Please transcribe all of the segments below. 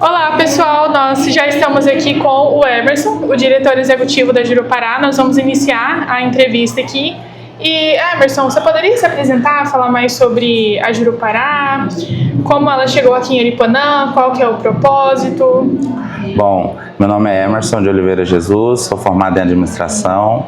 Olá pessoal, nós já estamos aqui com o Emerson, o diretor executivo da Jurupará. Nós vamos iniciar a entrevista aqui. E Emerson, você poderia se apresentar, falar mais sobre a Jurupará, como ela chegou aqui em Aripuanã, qual que é o propósito? Bom, meu nome é Emerson de Oliveira Jesus, sou formado em administração,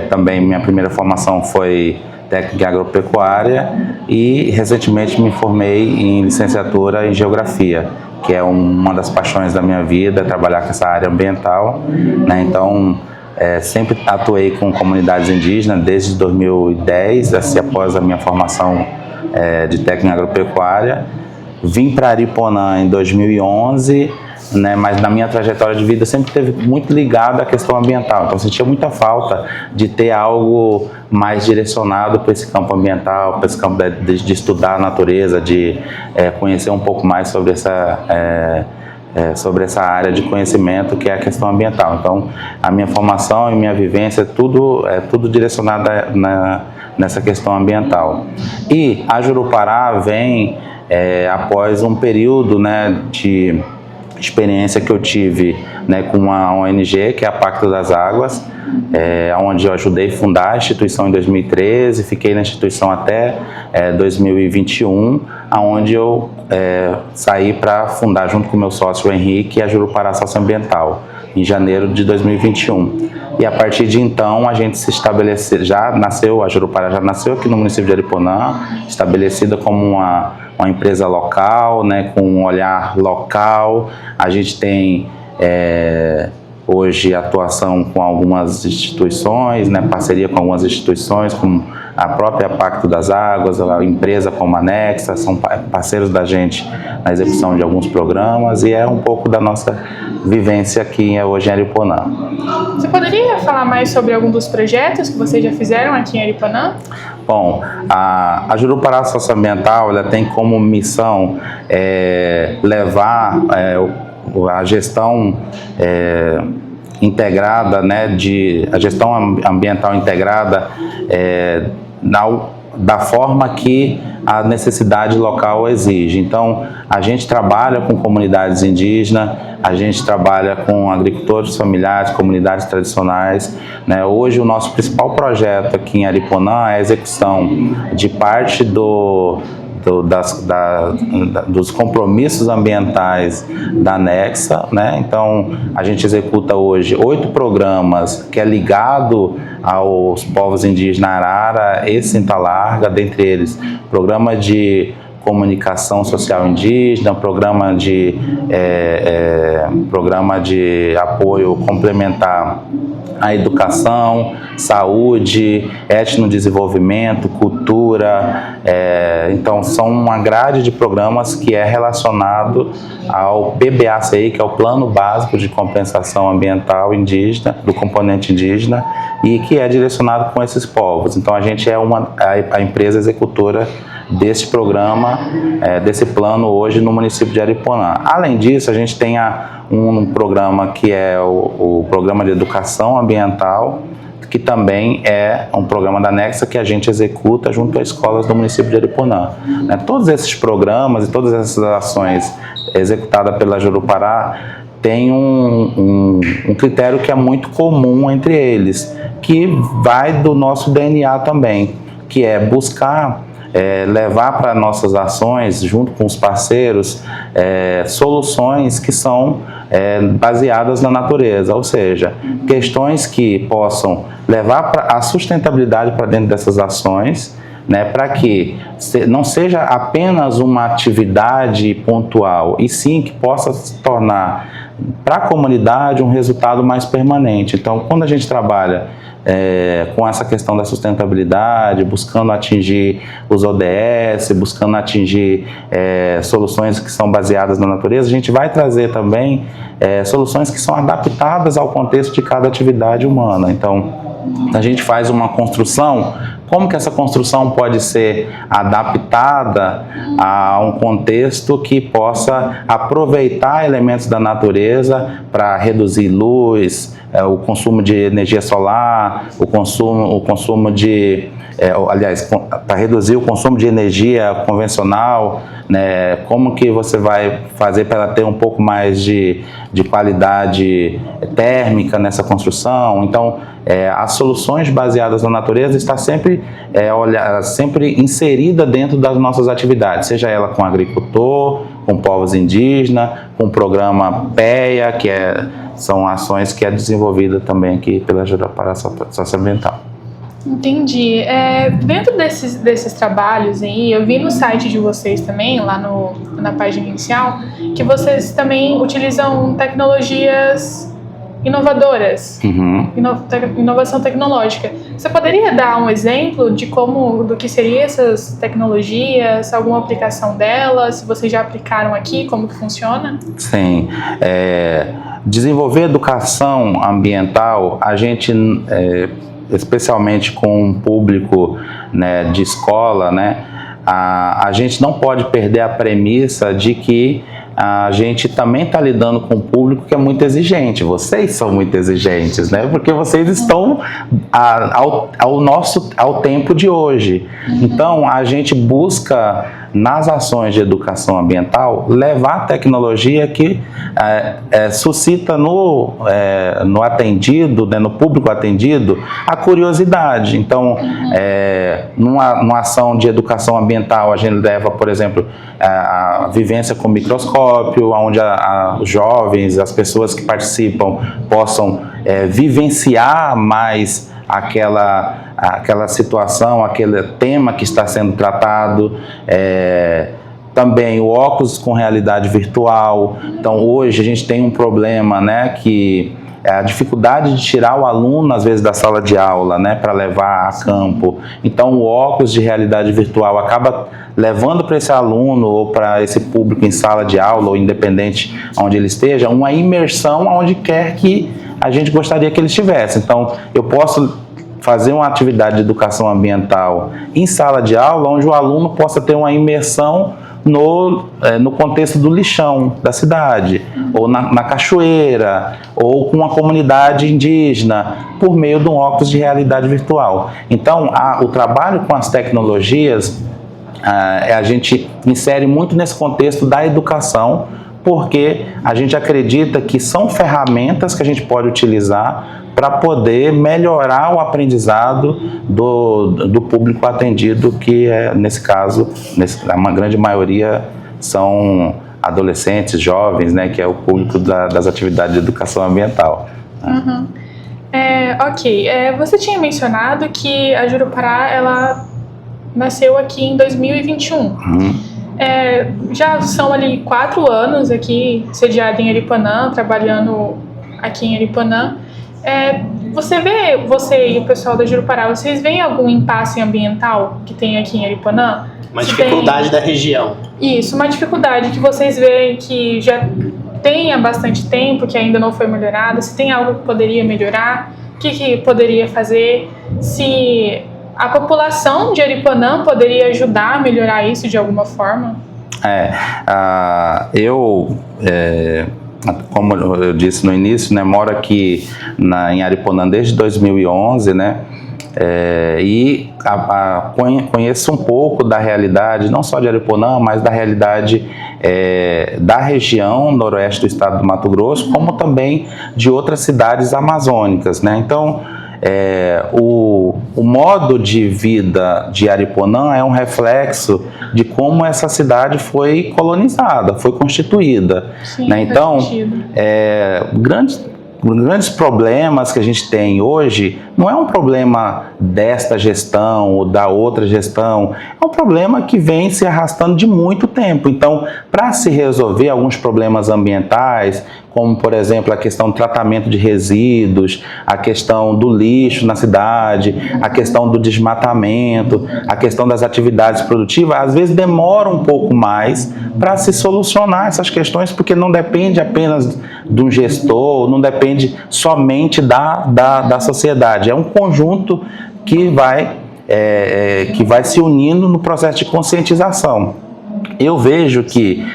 também minha primeira formação foi técnica em agropecuária e recentemente me formei em licenciatura em geografia, que é uma das paixões da minha vida, trabalhar com essa área ambiental, né? Então, sempre atuei com comunidades indígenas desde 2010, assim, após a minha formação de técnica em agropecuária. Vim para Aripuanã em 2011, né, mas na minha trajetória de vida sempre esteve muito ligado à questão ambiental. Então, eu sentia muita falta de ter algo mais direcionado para esse campo ambiental, para esse campo de estudar a natureza, de conhecer um pouco mais sobre essa área de conhecimento que é a questão ambiental. Então, a minha formação e minha vivência é tudo direcionada nessa questão ambiental. E a Jurupará vem após um período, né, de experiência que eu tive, né, com uma ONG, que é a Pacto das Águas, onde eu ajudei a fundar a instituição em 2013, fiquei na instituição até 2021, onde eu saí para fundar, junto com o meu sócio Henrique, a Jurupará Socioambiental, em janeiro de 2021. E a partir de então a gente se estabeleceu, a Jurupará já nasceu aqui no município de Aripuanã, estabelecida como uma empresa local, né, com um olhar local. A gente tem hoje atuação com algumas instituições, né, parceria com algumas instituições, como a própria Pacto das Águas, a empresa como a Nexa, são parceiros da gente na execução de alguns programas, e é um pouco da nossa vivência aqui hoje em Aripuanã. Você poderia falar mais sobre algum dos projetos que vocês já fizeram aqui em Aripuanã? Bom, a Jurupará Socioambiental, ela tem como missão levar a gestão integrada, né, a gestão ambiental integrada da forma que a necessidade local exige. Então, a gente trabalha com comunidades indígenas, a gente trabalha com agricultores familiares, comunidades tradicionais, né? Hoje, o nosso principal projeto aqui em Aripuanã é a execução de parte dos compromissos ambientais da Nexa, né? Então, a gente executa hoje 8 programas que é ligado aos povos indígenas Arara e Cinta Larga, dentre eles programa de comunicação social indígena, programa de apoio complementar à educação, saúde, etnodesenvolvimento, cultura. Então, são uma grade de programas que é relacionado ao PBACI, que é o Plano Básico de Compensação Ambiental Indígena, do componente indígena, e que é direcionado com esses povos. Então, a gente é a empresa executora desse programa, desse plano hoje no município de Aripuanã. Além disso, a gente tem um programa que é o Programa de Educação Ambiental, que também é um programa da Nexa que a gente executa junto às escolas do município de Aripuanã. Todos esses programas e todas essas ações executadas pela Jurupará têm um critério que é muito comum entre eles, que vai do nosso DNA também, que é buscar levar para nossas ações, junto com os parceiros, soluções que são baseadas na natureza, ou seja, questões que possam levar a sustentabilidade para dentro dessas ações, né, para que não seja apenas uma atividade pontual, e sim que possa se tornar para a comunidade um resultado mais permanente. Então, quando a gente trabalha com essa questão da sustentabilidade, buscando atingir os ODS, buscando atingir soluções que são baseadas na natureza, a gente vai trazer também soluções que são adaptadas ao contexto de cada atividade humana. Então, a gente faz uma construção, como que essa construção pode ser adaptada a um contexto que possa aproveitar elementos da natureza para reduzir luz, o consumo de energia solar, o consumo de para reduzir o consumo de energia convencional, né? Como que você vai fazer para ela ter um pouco mais de qualidade térmica nessa construção? Então, as soluções baseadas na natureza está sempre, sempre inserida dentro das nossas atividades, seja ela com agricultor, com povos indígenas, com o programa PEA, são ações que é desenvolvida também aqui pela Jurupara Socioambiental. Entendi. Dentro desses trabalhos aí, eu vi no site de vocês também, lá na página inicial, que vocês também utilizam tecnologias inovadoras, inovação tecnológica. Você poderia dar um exemplo do que seriam essas tecnologias, alguma aplicação delas, se vocês já aplicaram aqui, como que funciona? Sim. Desenvolver educação ambiental, a gente, especialmente com um público, né, de escola, né, a gente não pode perder a premissa de que a gente também está lidando com um público que é muito exigente. Vocês são muito exigentes, né? Porque vocês estão ao tempo de hoje. Então, a gente busca, nas ações de educação ambiental, levar a tecnologia que suscita no atendido, né, no público atendido, a curiosidade. Então, numa ação de educação ambiental, a gente leva, por exemplo, a vivência com microscópio, onde os jovens, as pessoas que participam possam vivenciar mais aquela situação, aquele tema que está sendo tratado. Também o óculos com realidade virtual. Então, hoje a gente tem um problema, né, que é a dificuldade de tirar o aluno, às vezes, da sala de aula, né, para levar a campo. Então, o óculos de realidade virtual acaba levando para esse aluno ou para esse público em sala de aula, ou independente onde ele esteja, uma imersão onde quer que a gente gostaria que ele estivesse. Então, eu posso fazer uma atividade de educação ambiental em sala de aula, onde o aluno possa ter uma imersão no contexto do lixão da cidade, ou na cachoeira, ou com uma comunidade indígena, por meio de um óculos de realidade virtual. Então, o trabalho com as tecnologias, a gente insere muito nesse contexto da educação, porque a gente acredita que são ferramentas que a gente pode utilizar para poder melhorar o aprendizado do público atendido, que nesse caso, uma grande maioria são adolescentes, jovens, né, que é o público das atividades de educação ambiental. Uhum. Ok, você tinha mencionado que a Jurupara, ela nasceu aqui em 2021. Já são ali 4 anos aqui, sediada em Aripuanã, trabalhando aqui em Aripuanã. Você e o pessoal da Jurupara, vocês veem algum impasse ambiental que tem aqui em Aripuanã? Uma dificuldade da região. Isso, uma dificuldade que vocês veem que já tem há bastante tempo, que ainda não foi melhorada. Se tem algo que poderia melhorar, o que poderia fazer? Se a população de Aripuanã poderia ajudar a melhorar isso de alguma forma? Como eu disse no início, né, moro aqui em Aripuanã desde 2011, né, e conheço um pouco da realidade, não só de Aripuanã, mas da realidade da região noroeste do estado do Mato Grosso, como também de outras cidades amazônicas, né. Então, o modo de vida de Aripuanã é um reflexo de como essa cidade foi colonizada, foi constituída. Sim, né? Então, grandes problemas que a gente tem hoje não é um problema desta gestão ou da outra gestão, é um problema que vem se arrastando de muito tempo. Então, para se resolver alguns problemas ambientais, como, por exemplo, a questão do tratamento de resíduos, a questão do lixo na cidade, a questão do desmatamento, a questão das atividades produtivas, às vezes demora um pouco mais para se solucionar essas questões, porque não depende apenas de um gestor, não depende somente da sociedade. É um conjunto que vai se unindo no processo de conscientização. Eu vejo que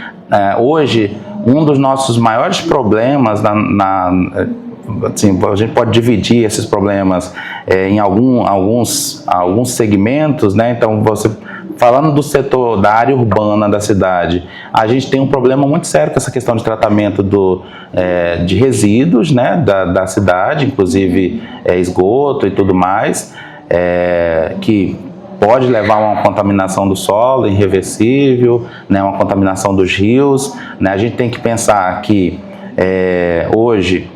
hoje um dos nossos maiores problemas assim, a gente pode dividir esses problemas em alguns segmentos, né? Então, falando do setor da área urbana da cidade, a gente tem um problema muito sério com essa questão de tratamento de resíduos, né, da cidade, inclusive esgoto e tudo mais, que pode levar a uma contaminação do solo irreversível, né, uma contaminação dos rios, né? A gente tem que pensar que hoje,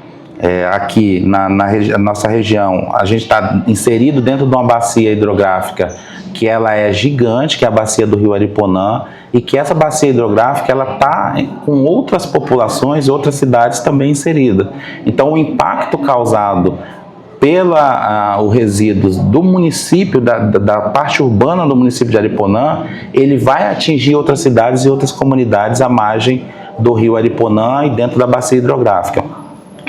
aqui na nossa região, a gente está inserido dentro de uma bacia hidrográfica que ela é gigante, que é a bacia do Rio Ariponã, e que essa bacia hidrográfica ela está com outras populações, outras cidades também inseridas. Então, o impacto causado os resíduos do município, da parte urbana do município de Ariponã, ele vai atingir outras cidades e outras comunidades à margem do Rio Ariponã e dentro da bacia hidrográfica.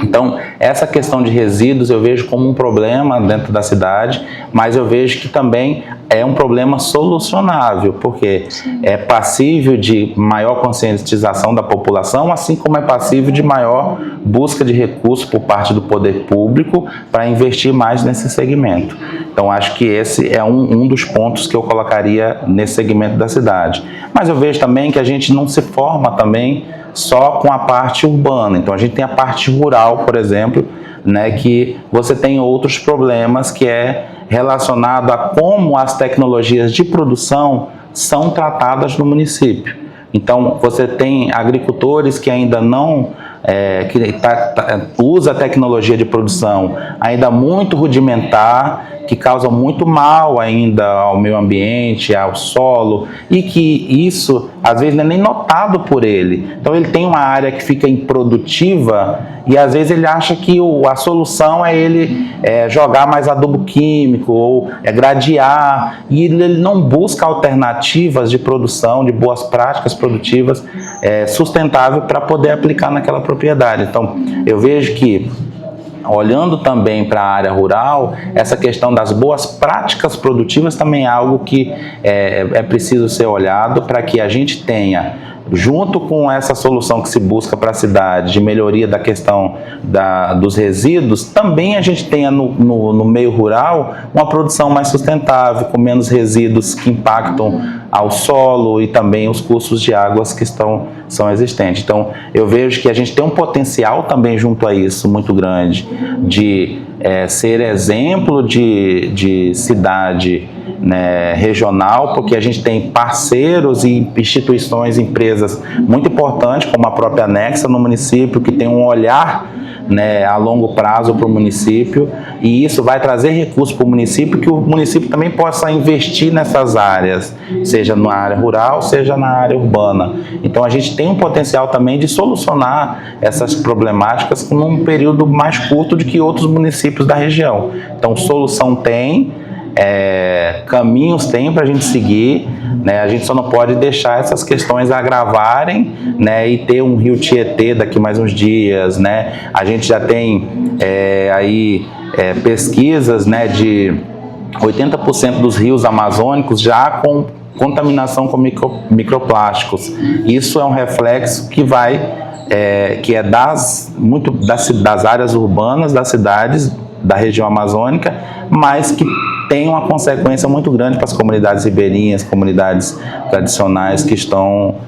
Então, essa questão de resíduos eu vejo como um problema dentro da cidade, mas eu vejo que também é um problema solucionável, porque é passível de maior conscientização da população, assim como é passível de maior busca de recursos por parte do poder público para investir mais nesse segmento. Então, acho que esse é um dos pontos que eu colocaria nesse segmento da cidade. Mas eu vejo também que a gente não se forma também só com a parte urbana. Então, a gente tem a parte rural, por exemplo, né, que você tem outros problemas que é relacionado a como as tecnologias de produção são tratadas no município. Então, você tem agricultores que ainda não usa a tecnologia de produção ainda muito rudimentar, que causam muito mal ainda ao meio ambiente, ao solo, e que isso às vezes não é nem notado por ele. Então ele tem uma área que fica improdutiva e às vezes ele acha que a solução é ele jogar mais adubo químico ou gradear, e ele não busca alternativas de produção, de boas práticas produtivas sustentáveis para poder aplicar naquela propriedade. Então eu vejo que, olhando também para a área rural, essa questão das boas práticas produtivas também é algo que é preciso ser olhado para que a gente tenha, junto com essa solução que se busca para a cidade, de melhoria da questão dos resíduos, também a gente tenha no meio rural uma produção mais sustentável, com menos resíduos que impactam ao solo e também os cursos de águas que são existentes. Então, eu vejo que a gente tem um potencial também junto a isso muito grande, de ser exemplo de cidade, né, regional, porque a gente tem parceiros e instituições, empresas muito importantes, como a própria Nexa no município, que tem um olhar, né, a longo prazo para o município, e isso vai trazer recursos para o município, que o município também possa investir nessas áreas, seja na área rural, seja na área urbana. Então a gente tem um potencial também de solucionar essas problemáticas num período mais curto do que outros municípios da região. Então solução tem, caminhos tem para a gente seguir, né? A gente só não pode deixar essas questões agravarem, né? E ter um rio Tietê daqui mais uns dias, né? A gente já tem pesquisas, né, de 80% dos rios amazônicos já com contaminação com microplásticos. Isso é um reflexo que que é das áreas urbanas, das cidades da região amazônica, mas que tem uma consequência muito grande para as comunidades ribeirinhas, comunidades tradicionais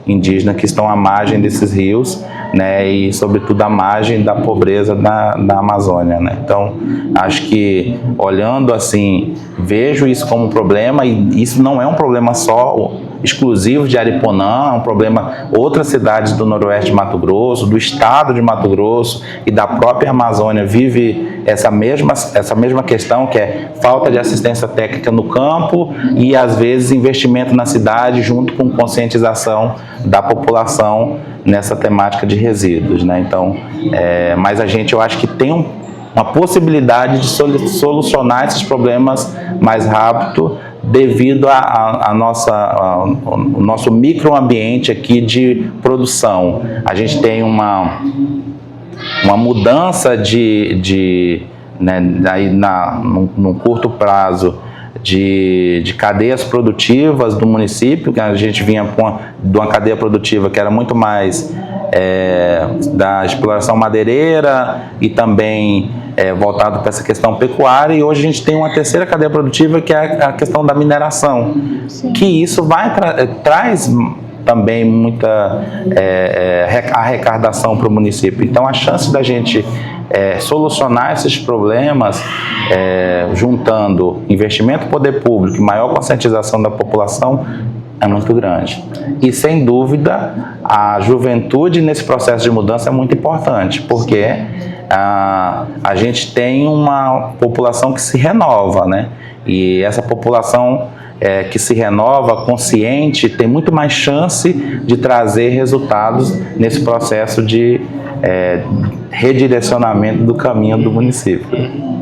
indígenas que estão à margem desses rios, né, e sobretudo à margem da pobreza da Amazônia, né? Então, acho que, olhando assim, vejo isso como um problema, e isso não é um problema só exclusivo de Ariponã, é um problema outras cidades do noroeste de Mato Grosso, do estado de Mato Grosso e da própria Amazônia vive essa mesma questão, que é falta de assistência técnica no campo e às vezes investimento na cidade junto com conscientização da população nessa temática de resíduos, né? Então, mas eu acho que tem uma possibilidade de solucionar esses problemas mais rápido, devido ao nosso microambiente aqui de produção. A gente tem uma mudança num curto prazo de cadeias produtivas do município, que a gente vinha de uma cadeia produtiva que era muito mais da exploração madeireira e também voltado para essa questão pecuária, e hoje a gente tem uma terceira cadeia produtiva que é a questão da mineração. Sim. Que isso traz também muita arrecadação para o município. Então a chance da gente solucionar esses problemas juntando investimento do poder público e maior conscientização da população é muito grande. E, sem dúvida, a juventude nesse processo de mudança é muito importante, porque a gente tem uma população que se renova, né? E essa população que se renova, consciente, tem muito mais chance de trazer resultados nesse processo de redirecionamento do caminho do município.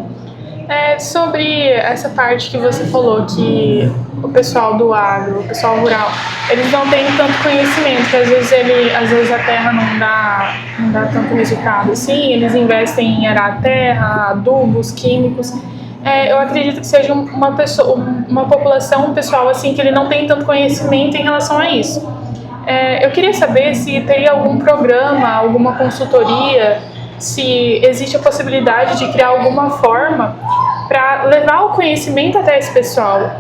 Sobre essa parte que você falou, que o pessoal do agro, o pessoal rural, eles não têm tanto conhecimento, que às vezes a terra não dá tanto resultado assim, eles investem em arar a terra, adubos, químicos. Eu acredito que seja uma população, um pessoal assim, que ele não tem tanto conhecimento em relação a isso. Eu queria saber se teria algum programa, alguma consultoria, se existe a possibilidade de criar alguma forma para levar o conhecimento até esse pessoal.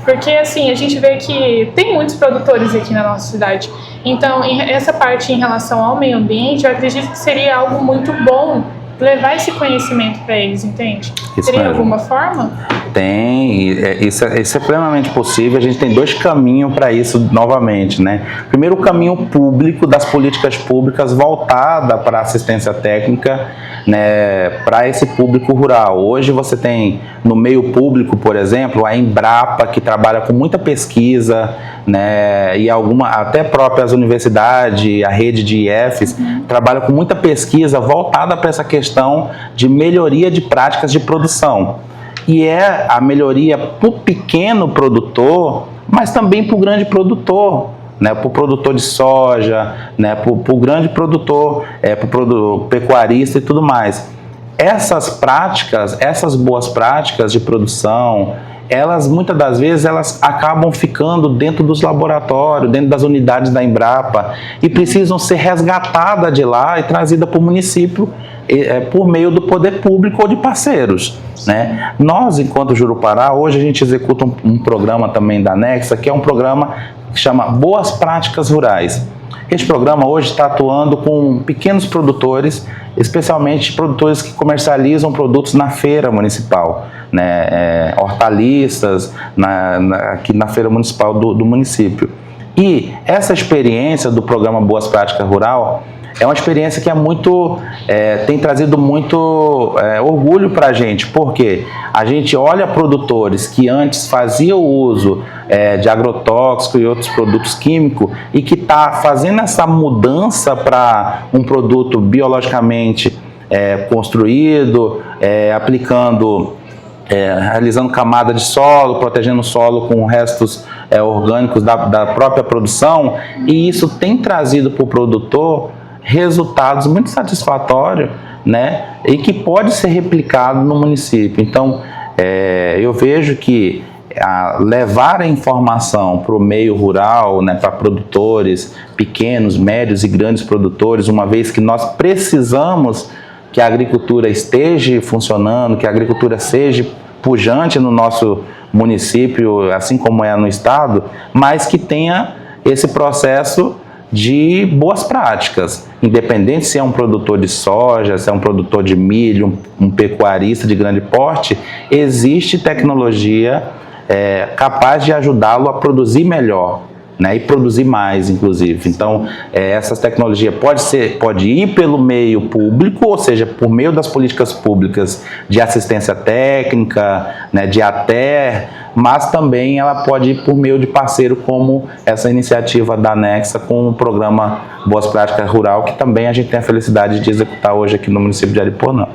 Porque, assim, a gente vê que tem muitos produtores aqui na nossa cidade. Então, essa parte em relação ao meio ambiente, eu acredito que seria algo muito bom levar esse conhecimento para eles, entende? Teria alguma forma? Tem, isso é plenamente possível. A gente tem dois caminhos para isso novamente, né? Primeiro, o caminho público, das políticas públicas voltada para a assistência técnica, né, para esse público rural. Hoje você tem no meio público, por exemplo, a Embrapa, que trabalha com muita pesquisa, né, e até próprias universidades, a rede de IFs, trabalha com muita pesquisa voltada para essa questão de melhoria de práticas de produção. E é a melhoria para o pequeno produtor, mas também para o grande produtor, né, para o produtor de soja, né, para o grande produtor, para o pecuarista e tudo mais. Essas práticas, essas boas práticas de produção, elas muitas das vezes elas acabam ficando dentro dos laboratórios, dentro das unidades da Embrapa, e precisam ser resgatadas de lá e trazidas para o município por meio do poder público ou de parceiros, né? Nós, enquanto Jurupará, hoje a gente executa um programa também da Nexa, que é um programa que chama Boas Práticas Rurais. Esse programa hoje está atuando com pequenos produtores, especialmente produtores que comercializam produtos na feira municipal, né? Hortaliças, aqui na feira municipal do município. E essa experiência do programa Boas Práticas Rural é uma experiência que tem trazido muito orgulho para a gente, porque a gente olha produtores que antes faziam uso de agrotóxico e outros produtos químicos e que está fazendo essa mudança para um produto biologicamente construído, realizando camada de solo, protegendo o solo com restos orgânicos da própria produção, e isso tem trazido para o produtor resultados muito satisfatórios, né, e que pode ser replicado no município. Então, eu vejo que levar a informação para o meio rural, né, para produtores pequenos, médios e grandes produtores, uma vez que nós precisamos que a agricultura esteja funcionando, que a agricultura seja pujante no nosso município, assim como é no estado, mas que tenha esse processo de boas práticas, independente se é um produtor de soja, se é um produtor de milho, um pecuarista de grande porte, existe tecnologia capaz de ajudá-lo a produzir melhor, né, e produzir mais, inclusive. Então, essas tecnologias pode ir pelo meio público, ou seja, por meio das políticas públicas de assistência técnica, né, de ATER, mas também ela pode ir por meio de parceiro, como essa iniciativa da Nexa com o programa Boas Práticas Rural, que também a gente tem a felicidade de executar hoje aqui no município de Aripuanã.